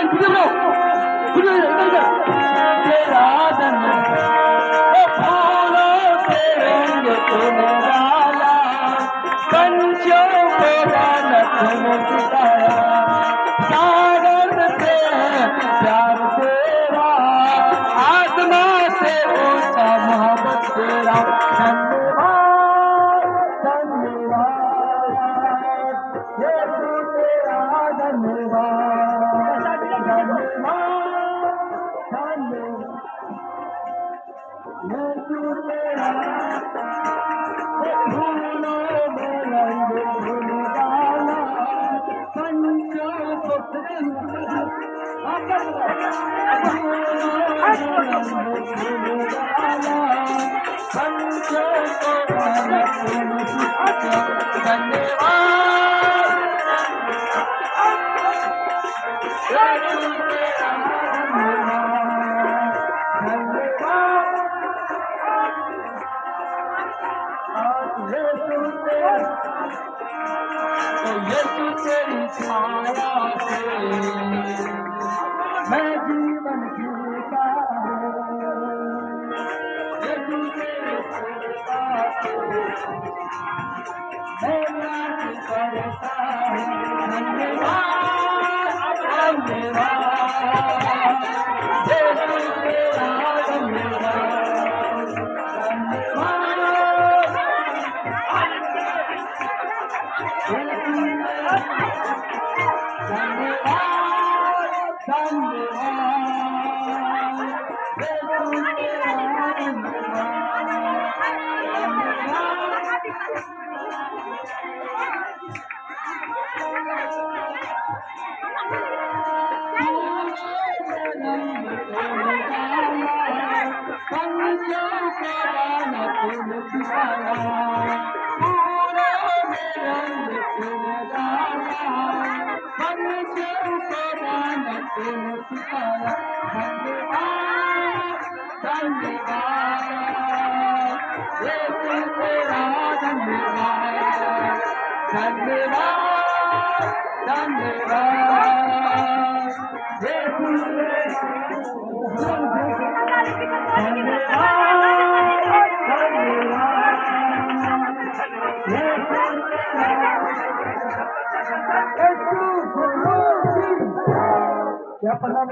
तेरा फूलों से रंग तुम डाला, पंछियों को गाना तुम सिखाया, सागर से प्यार तेरा, आसमां से ऊंचा मोहब्बत तेरा। धन्यवाद धन्यवाद यीशु तेरा धन्यवाद धन्यवाद यीशु तेरा। फूलों में रंग तुम डाला, पंछियों को यीशु तेरी छाया से मैं जीवन जीता हूँ, यीशु तेरी कृपा से मैं नाच करता हूँ। धन्यवाद धन्यवाद यीशु तेरा धन्यवाद